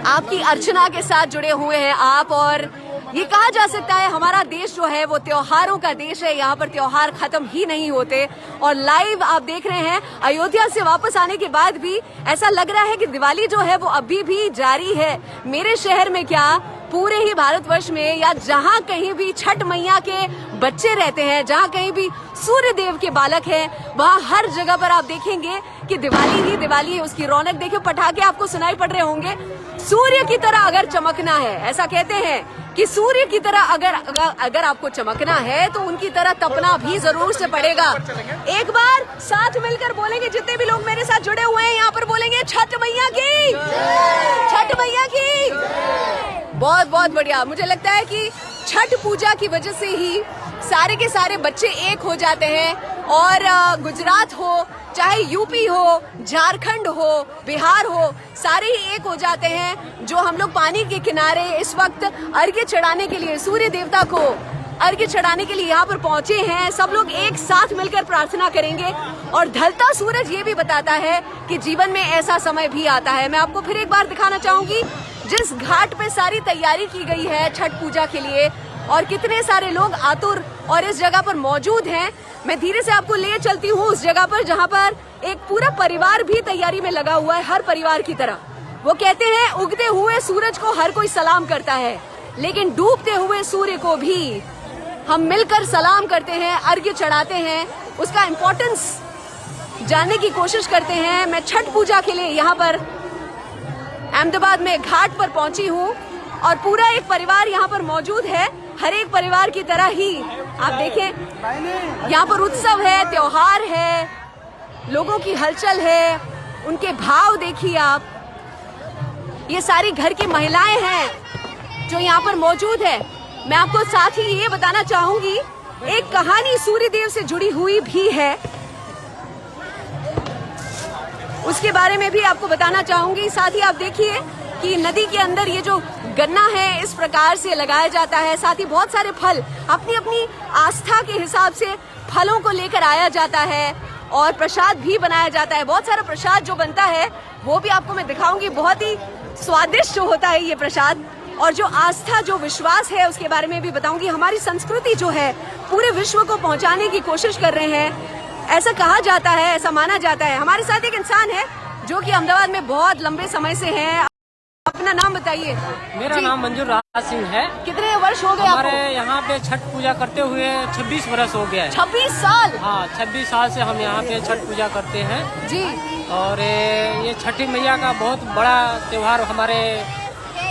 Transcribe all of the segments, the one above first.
आपकी अर्चना के साथ जुड़े हुए हैं आप। और ये कहा जा सकता है हमारा देश जो है वो त्योहारों का देश है। यहाँ पर त्योहार खत्म ही नहीं होते। और लाइव आप देख रहे हैं अयोध्या से वापस आने के बाद भी ऐसा लग रहा है कि दिवाली जो है वो अभी भी जारी है। मेरे शहर में क्या, पूरे ही भारतवर्ष में, या जहाँ कहीं भी छठ मैया के बच्चे रहते हैं, जहाँ कहीं भी सूर्य देव के बालक हैं, वहाँ हर जगह पर आप देखेंगे कि दिवाली ही दिवाली है। उसकी रौनक देखिए, पटाखे आपको सुनाई पड़ रहे होंगे। सूर्य की तरह अगर चमकना है, ऐसा कहते हैं कि सूर्य की तरह अगर आपको चमकना है तो उनकी तरह तपना भी जरूर से पड़ेगा। एक बार साथ मिलकर बोलेंगे, जितने भी लोग मेरे साथ जुड़े हुए हैं यहाँ पर बोलेंगे, छठ मैया की, छठ मैया की। बहुत बहुत बढ़िया। मुझे लगता है कि छठ पूजा की वजह से ही सारे के सारे बच्चे एक हो जाते हैं। और गुजरात हो, चाहे यूपी हो, झारखंड हो, बिहार हो, सारे ही एक हो जाते हैं। जो हम लोग पानी के किनारे इस वक्त अर्घ्य चढ़ाने के लिए, सूर्य देवता को अर्घ्य चढ़ाने के लिए यहाँ पर पहुंचे हैं, सब लोग एक साथ मिलकर प्रार्थना करेंगे। और ढलता सूरज ये भी बताता है कि जीवन में ऐसा समय भी आता है। मैं आपको फिर एक बार दिखाना चाहूंगी जिस घाट पे सारी तैयारी की गई है छठ पूजा के लिए, और कितने सारे लोग आतुर और इस जगह पर मौजूद हैं। मैं धीरे से आपको ले चलती हूँ उस जगह पर जहाँ पर एक पूरा परिवार भी तैयारी में लगा हुआ है, हर परिवार की तरह। वो कहते हैं उगते हुए सूरज को हर कोई सलाम करता है, लेकिन डूबते हुए सूर्य को भी हम मिलकर सलाम करते हैं, अर्घ्य चढ़ाते हैं, उसका इम्पोर्टेंस जानने की कोशिश करते हैं। मैं छठ पूजा के लिए यहाँ पर अहमदाबाद में घाट पर पहुंची हूँ और पूरा एक परिवार यहाँ पर मौजूद है। हर एक परिवार की तरह ही आप देखें यहाँ पर उत्सव है, त्योहार है, लोगों की हलचल है, उनके भाव देखिए आप। ये सारी घर की महिलाएं हैं जो यहाँ पर मौजूद है। मैं आपको साथ ही ये बताना चाहूंगी, एक कहानी सूर्य देव से जुड़ी हुई भी है, उसके बारे में भी आपको बताना चाहूंगी। साथ ही आप देखिए कि नदी के अंदर ये जो गन्ना है इस प्रकार से लगाया जाता है। साथ ही बहुत सारे फल अपनी अपनी आस्था के हिसाब से फलों को लेकर आया जाता है और प्रसाद भी बनाया जाता है। बहुत सारा प्रसाद जो बनता है वो भी आपको मैं दिखाऊंगी। बहुत ही स्वादिष्ट होता है ये प्रसाद। और जो आस्था, जो विश्वास है, उसके बारे में भी बताऊंगी। हमारी संस्कृति जो है पूरे विश्व को पहुंचाने की कोशिश कर रहे हैं, ऐसा कहा जाता है, ऐसा माना जाता है। हमारे साथ एक इंसान है जो कि अहमदाबाद में बहुत लंबे समय से है। अपना नाम बताइए। मेरा नाम मंजूर राज सिंह है। कितने वर्ष हो गए हमारे आपको? यहाँ पे छठ पूजा करते हुए 26 वर्ष हो गया है। 26 साल? हाँ, 26 साल से हम यहाँ पे छठ पूजा करते हैं जी। और ये छठी मैया का बहुत बड़ा त्योहार हमारे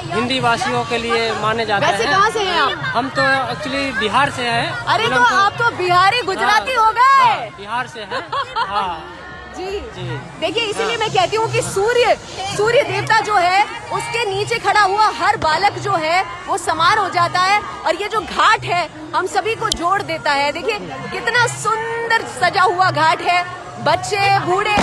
हिंदी वासियों के लिए माने जाते हैं। वैसे कहाँ से हैं आप? हम तो एक्चुअली बिहार से हैं। अरे तो आप तो बिहारी गुजराती हो गए। बिहार से हैं। हाँ जी जी। देखिए, इसीलिए मैं कहती हूँ कि सूर्य देवता जो है उसके नीचे खड़ा हुआ हर बालक जो है वो समान हो जाता है। और ये जो घाट है हम सभी को जोड़ देता है। देखिए कितना सुंदर सजा हुआ घाट है। बच्चे, बूढ़े,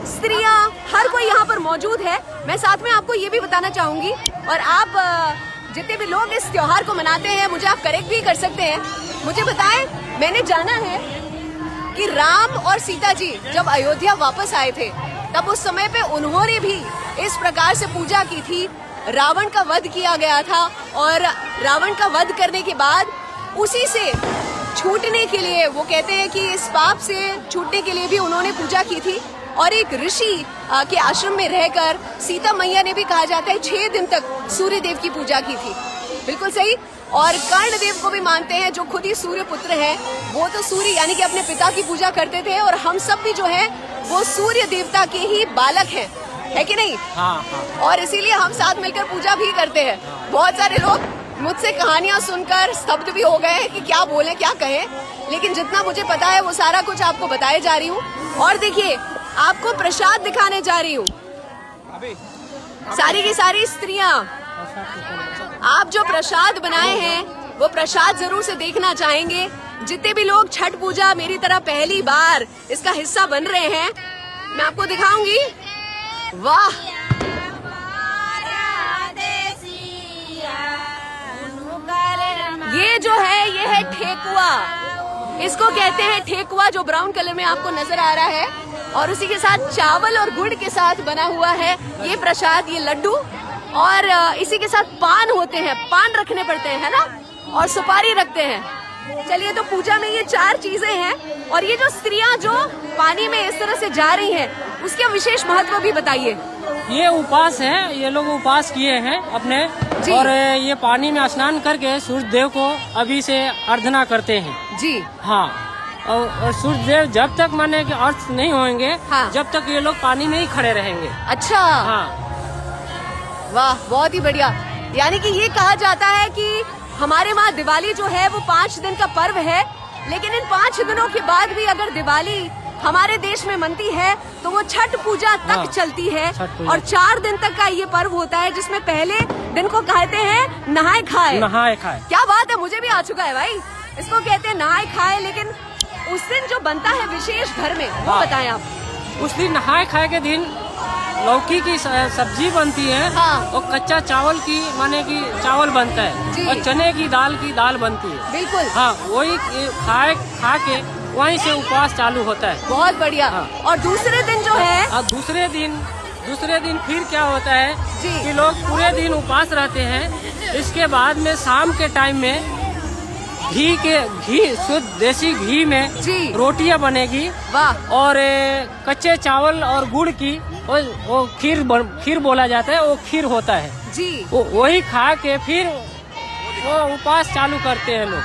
स्त्रियां, हर कोई यहाँ पर मौजूद है। मैं साथ में आपको ये भी बताना चाहूंगी, और आप जितने भी लोग इस त्योहार को मनाते हैं, मुझे आप करेक्ट भी कर सकते हैं। मुझे बताएं, मैंने जाना है कि राम और सीता जी जब अयोध्या वापस आए थे तब उस समय पे उन्होंने भी इस प्रकार से पूजा की थी। रावण का वध किया गया था और रावण का वध करने के बाद उसी से छूटने के लिए, वो कहते हैं कि इस पाप से छूटने के लिए भी उन्होंने पूजा की थी। और एक ऋषि के आश्रम में रहकर सीता मैया ने भी, कहा जाता है, 6 दिन तक सूर्य देव की पूजा की थी। बिल्कुल सही। और कर्ण देव को भी मानते हैं जो खुद ही सूर्य पुत्र हैं। वो तो सूर्य यानी कि अपने पिता की पूजा करते थे, और हम सब भी जो है वो सूर्य देवता के ही बालक हैं, है कि नहीं? हाँ, हाँ। और इसीलिए हम साथ मिलकर पूजा भी करते हैं। बहुत सारे लोग मुझसे कहानियां सुनकर स्तब्ध भी हो गए कि क्या बोले, क्या कहें, लेकिन जितना मुझे पता है वो सारा कुछ आपको बताए जा रही हूँ। और देखिए, आपको प्रसाद दिखाने जा रही हूँ। सारी की सारी स्त्रियां, आप जो प्रसाद बनाए हैं वो प्रसाद जरूर से देखना चाहेंगे। जितने भी लोग छठ पूजा मेरी तरह पहली बार इसका हिस्सा बन रहे हैं, मैं आपको दिखाऊंगी। वाह, ये जो है ये है ठेकुआ। इसको कहते हैं ठेकुआ, जो ब्राउन कलर में आपको नजर आ रहा है। और उसी के साथ चावल और गुड़ के साथ बना हुआ है ये प्रसाद, ये लड्डू। और इसी के साथ पान होते हैं, पान रखने पड़ते हैं, है ना, और सुपारी रखते हैं। चलिए, तो पूजा में ये 4 चीजें हैं। और ये जो स्त्रियां जो पानी में इस तरह से जा रही हैं, उसके विशेष महत्व भी बताइए। ये उपास है, ये लोग उपास किए हैं अपने, और ये पानी में स्नान करके सूर्य देव को अभी से अर्चना करते हैं जी। हाँ, और सूर्य देव जब तक माने कि अर्थ नहीं होंगे, हाँ। जब तक ये लोग पानी में ही खड़े रहेंगे। अच्छा, हाँ, वाह, बहुत ही बढ़िया। यानी कि ये कहा जाता है कि हमारे वहाँ दिवाली जो है वो 5 दिन का पर्व है, लेकिन इन 5 दिनों के बाद भी अगर दिवाली हमारे देश में मनती है तो वो छठ पूजा तक हाँ, चलती है। पूजा। और 4 दिन तक का ये पर्व होता है, जिसमें पहले दिन को कहते हैं नहाए खाए। नहाए खाए, क्या बात है, मुझे भी आ चुका है भाई। इसको कहते हैं नहाए खाए, लेकिन उस दिन जो बनता है विशेष घर में, वो हाँ। बताएं आप। उस दिन नहाए खाए के दिन लौकी की सब्जी बनती है, हाँ। और कच्चा चावल की माने कि चावल बनता जी। है, और चने की दाल बनती है। बिल्कुल, हाँ, वही खा के वहीं से उपवास चालू होता है। बहुत बढ़िया। हाँ। और दूसरे दिन जो है, और दूसरे दिन फिर क्या होता है जी। कि लोग पूरे दिन उपवास रहते हैं। इसके बाद में शाम के टाइम में घी शुद्ध देसी घी में जी। रोटियां बनेगी, वाह, और कच्चे चावल और गुड़ की वो खीर बोला जाता है, वो खीर होता है जी, वही खा के फिर वो उपवास चालू करते हैं लोग।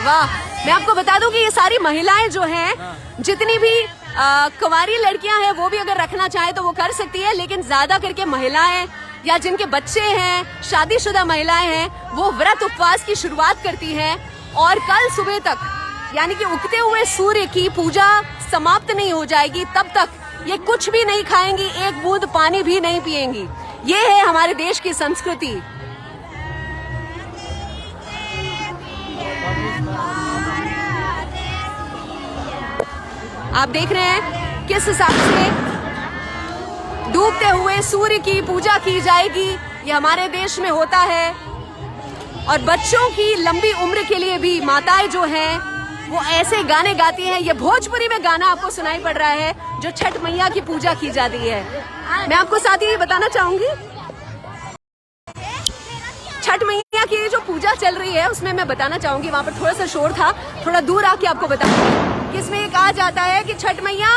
वाह। मैं आपको बता दूं कि ये सारी महिलाएं जो हैं, जितनी भी कुंवारी लड़कियां हैं, वो भी अगर रखना चाहे तो वो कर सकती है, लेकिन ज्यादा करके महिलाएं या जिनके बच्चे हैं, शादीशुदा महिलाएं हैं, वो व्रत उपवास की शुरुआत करती हैं। और कल सुबह तक, यानी कि उगते हुए सूर्य की पूजा समाप्त नहीं हो जाएगी तब तक ये कुछ भी नहीं खाएंगी, एक बूंद पानी भी नहीं पिएंगी। ये है हमारे देश की संस्कृति। आप देख रहे हैं किस हिसाब से डूबते हुए सूर्य की पूजा की जाएगी, ये हमारे देश में होता है। और बच्चों की लंबी उम्र के लिए भी माताएं जो हैं वो ऐसे गाने गाती हैं। ये भोजपुरी में गाना आपको सुनाई पड़ रहा है जो छठ मैया की पूजा की जाती है। मैं आपको साथ ही बताना चाहूंगी, छठ मैया की जो पूजा चल रही है उसमें मैं बताना चाहूंगी, वहाँ पर थोड़ा सा शोर था, थोड़ा दूर आके आपको बताऊंगी। इसमें ये कहा जाता है कि छठ मैया,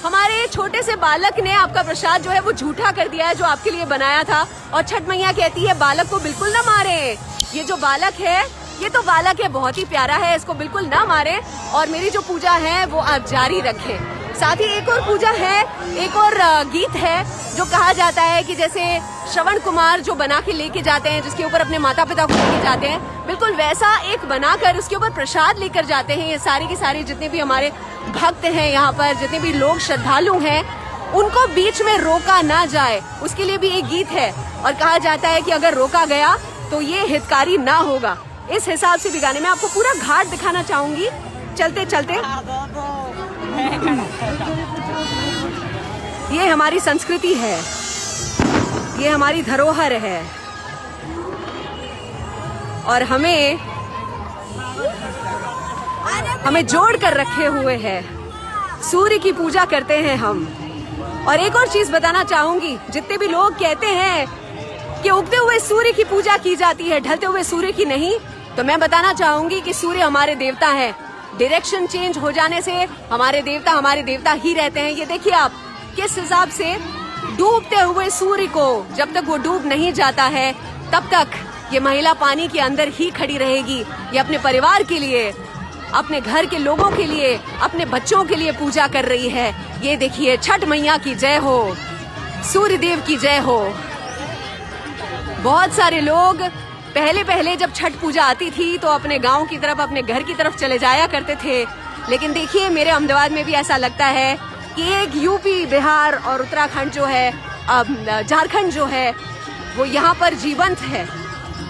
हमारे छोटे से बालक ने आपका प्रसाद जो है वो झूठा कर दिया है जो आपके लिए बनाया था, और छठ मैया कहती है बालक को बिल्कुल ना मारे, ये जो बालक है ये तो बालक है, बहुत ही प्यारा है, इसको बिल्कुल ना मारे, और मेरी जो पूजा है वो आप जारी रखें। साथ ही एक और पूजा है, एक और गीत है जो कहा जाता है कि जैसे श्रवण कुमार जो बना के लेके जाते हैं, जिसके ऊपर अपने माता पिता को लेके जाते हैं, बिल्कुल वैसा एक बनाकर उसके ऊपर प्रसाद लेकर जाते हैं। ये सारे के सारे जितने भी हमारे भक्त हैं यहाँ पर, जितने भी लोग श्रद्धालु हैं, उनको बीच में रोका ना जाए, उसके लिए भी एक गीत है। और कहा जाता है कि अगर रोका गया तो ये हितकारी ना होगा। इस हिसाब से भी गाने में आपको पूरा घाट दिखाना चाहूंगी चलते चलते। ये हमारी संस्कृति है, ये हमारी धरोहर है, और हमें जोड़ कर रखे हुए है। सूर्य की पूजा करते हैं हम। और एक और चीज बताना चाहूंगी, जितने भी लोग कहते हैं कि उगते हुए सूर्य की पूजा की जाती है, ढलते हुए सूर्य की नहीं, तो मैं बताना चाहूंगी कि सूर्य हमारे देवता हैं। डायरेक्शन चेंज हो जाने से हमारे देवता ही रहते हैं। ये देखिए आप किस हिसाब से डूबते हुए सूर्य को, जब तक वो डूब नहीं जाता है तब तक ये महिला पानी के अंदर ही खड़ी रहेगी। ये अपने परिवार के लिए, अपने घर के लोगों के लिए, अपने बच्चों के लिए पूजा कर रही है। ये देखिए, छठ मैया की जय हो, सूर्य देव की जय हो। बहुत सारे लोग पहले जब छठ पूजा आती थी तो अपने गांव की तरफ, अपने घर की तरफ चले जाया करते थे, लेकिन देखिए मेरे अहमदाबाद में भी ऐसा लगता है कि एक यूपी, बिहार और उत्तराखंड जो है, झारखंड जो है, वो यहाँ पर जीवंत है।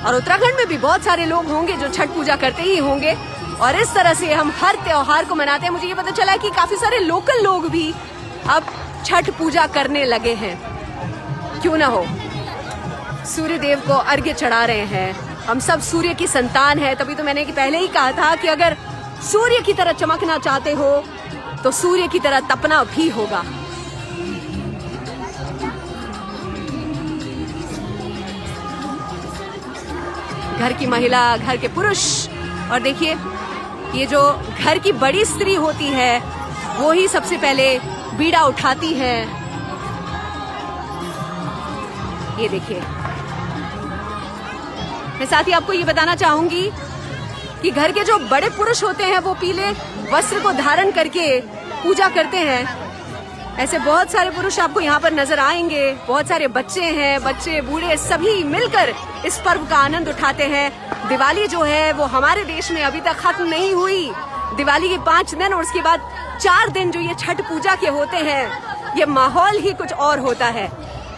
और उत्तराखंड में भी बहुत सारे लोग होंगे जो छठ पूजा करते ही होंगे। और इस तरह से हम हर त्योहार को मनाते हैं। मुझे ये पता चला कि काफी सारे लोकल लोग भी अब छठ पूजा करने लगे हैं। क्यों ना हो, सूर्य देव को अर्घ्य चढ़ा रहे हैं। हम सब सूर्य की संतान है, तभी तो मैंने पहले ही कहा था कि अगर सूर्य की तरह चमकना चाहते हो तो सूर्य की तरह तपना भी होगा। घर की महिला, घर के पुरुष। और देखिए ये जो घर की बड़ी स्त्री होती है वो ही सबसे पहले बीड़ा उठाती है। ये देखिए, मैं साथ ही आपको ये बताना चाहूंगी कि घर के जो बड़े पुरुष होते हैं वो पीले वस्त्र को धारण करके पूजा करते हैं। ऐसे बहुत सारे पुरुष आपको यहाँ पर नजर आएंगे। बहुत सारे बच्चे हैं, बच्चे बूढ़े सभी मिलकर इस पर्व का आनंद उठाते हैं। दिवाली जो है वो हमारे देश में अभी तक खत्म नहीं हुई। दिवाली के 5 दिन और उसके बाद 4 दिन जो ये छठ पूजा के होते हैं, ये माहौल ही कुछ और होता है।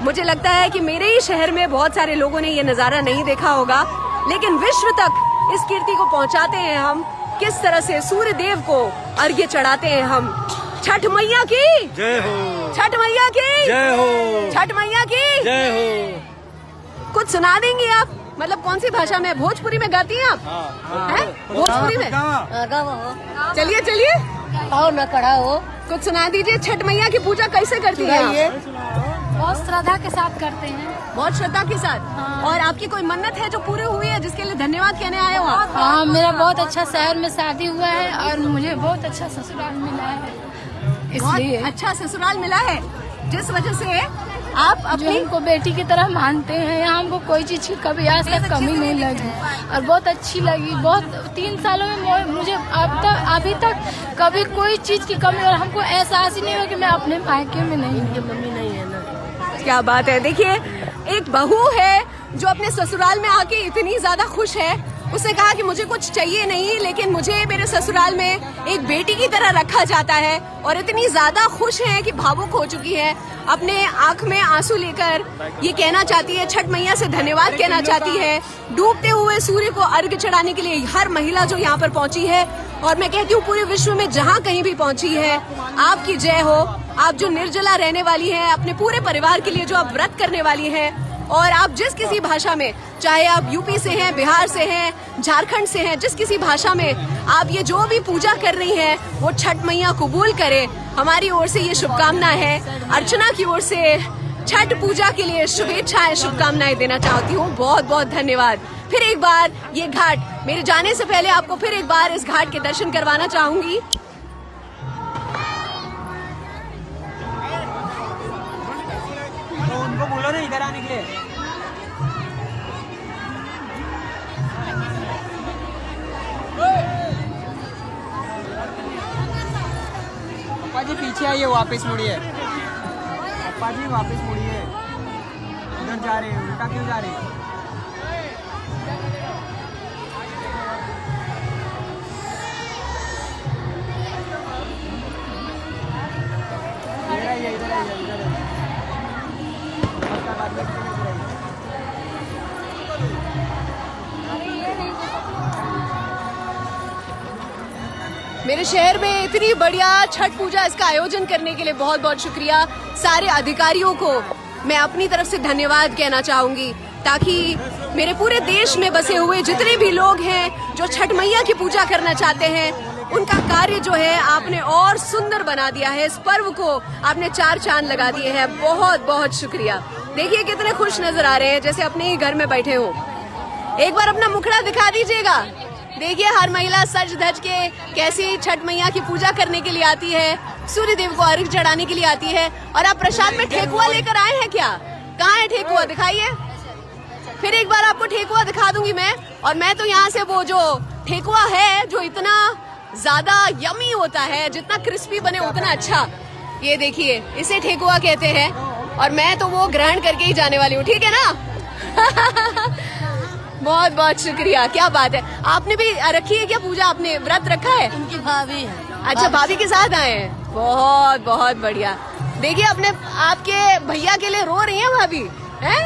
मुझे लगता है कि मेरे ही शहर में बहुत सारे लोगों ने ये नजारा नहीं देखा होगा, लेकिन विश्व तक इस कीर्ति को पहुंचाते हैं हम। किस तरह से सूर्य देव को अर्घ्य चढ़ाते हैं हम। छठ मैया की जय हो, छठ मैया की जय हो, छठ मैया की जय हो। कुछ सुना देंगे आप? मतलब कौन सी भाषा में? भोजपुरी में गाती हैं आप? हैं? भोजपुरी में? चलिए चलिए, आओ न कड़ा हो। कुछ सुना दीजिए। छठ मैया की पूजा कैसे करती हैं आप? बहुत श्रद्धा के साथ करते हैं। बहुत श्रद्धा के साथ। और आपकी कोई मन्नत है जो पूरी हुई है, जिसके लिए धन्यवाद कहने आए हो आप? हाँ, मेरा बहुत अच्छा शहर में शादी हुआ है और मुझे बहुत अच्छा ससुराल मिला है, इसलिए बहुत अच्छा ससुराल मिला है, जिस वजह से आप जो अपनी हमको बेटी की तरह मानते हैं। यहाँ हमको कोई चीज की कभी आज तक कमी नहीं लगी और बहुत अच्छी लगी। बहुत 3 सालों में मुझे अभी तक कभी कोई चीज की कमी और हमको एहसास ही नहीं हुआ कि मैं अपने मायके में नहीं हूँ। मम्मी नहीं है ना। क्या बात है। देखिए एक बहू है जो अपने ससुराल में आके इतनी ज्यादा खुश है। उसने कहा कि मुझे कुछ चाहिए नहीं, लेकिन मुझे मेरे ससुराल में एक बेटी की तरह रखा जाता है। और इतनी ज्यादा खुश है कि भावुक हो चुकी है। अपने आंख में आंसू लेकर ये कहना चाहती है, छठ मैया से धन्यवाद कहना चाहती है। डूबते हुए सूर्य को अर्घ्य चढ़ाने के लिए हर महिला जो यहाँ पर पहुंची है, और मैं कहती हूँ पूरे विश्व में जहाँ कहीं भी पहुंची है, आपकी जय हो। आप जो निर्जला रहने वाली हैं, अपने पूरे परिवार के लिए जो आप व्रत करने वाली हैं, और आप जिस किसी भाषा में, चाहे आप यूपी से हैं, बिहार से हैं, झारखंड से हैं, जिस किसी भाषा में आप ये जो भी पूजा कर रही हैं, वो छठ मैया कबूल करे। हमारी ओर से ये शुभकामना है। अर्चना की ओर से छठ पूजा के लिए शुभेच्छाएं, शुभकामनाएं देना चाहती हूँ। बहुत बहुत धन्यवाद। फिर एक बार ये घाट, मेरे जाने से पहले आपको फिर एक बार इस घाट के दर्शन करवाना चाहूंगी। उनको बोलो ना इधर आने के लिए। अप्पा जी पीछे आइए, वापस मुड़िए। अप्पा जी वापस मुड़िए। उधर जा रहे हैं, उल्टा क्यों जा रहे हैं? इधर आइए, इधर आइए, इधर आइए। मेरे शहर में इतनी बढ़िया छठ पूजा, इसका आयोजन करने के लिए बहुत बहुत शुक्रिया। सारे अधिकारियों को मैं अपनी तरफ से धन्यवाद कहना चाहूंगी, ताकि मेरे पूरे देश में बसे हुए जितने भी लोग हैं जो छठ मैया की पूजा करना चाहते हैं, उनका कार्य जो है आपने और सुंदर बना दिया है। इस पर्व को आपने 4 चांद लगा दिए हैं। बहुत बहुत शुक्रिया। देखिए कितने खुश नजर आ रहे हैं, जैसे अपने ही घर में बैठे हो। एक बार अपना मुखड़ा दिखा दीजिएगा। देखिए हर महिला सज धज के कैसी छठ मैया की पूजा करने के लिए आती है, सूर्य देव को अर्घ्य चढ़ाने के लिए आती है। और आप प्रसाद में ठेकुआ लेकर आए हैं क्या? कहाँ है ठेकुआ? दिखाइए। फिर एक बार आपको ठेकुआ दिखा दूंगी मैं। और मैं तो यहाँ से वो जो ठेकुआ है जो इतना ज्यादा यमी होता है, जितना क्रिस्पी बने उतना अच्छा, ये देखिए इसे ठेकुआ कहते हैं। और मैं तो वो ग्रहण करके ही जाने वाली हूँ, ठीक है ना? बहुत बहुत शुक्रिया। क्या बात है। आपने भी रखी है क्या पूजा? आपने व्रत रखा है? उनकी भाभी है। अच्छा, भाभी के साथ आए हैं। बहुत बहुत बढ़िया। देखिए अपने आपके भैया के लिए रो रही हैं भाभी, हैं?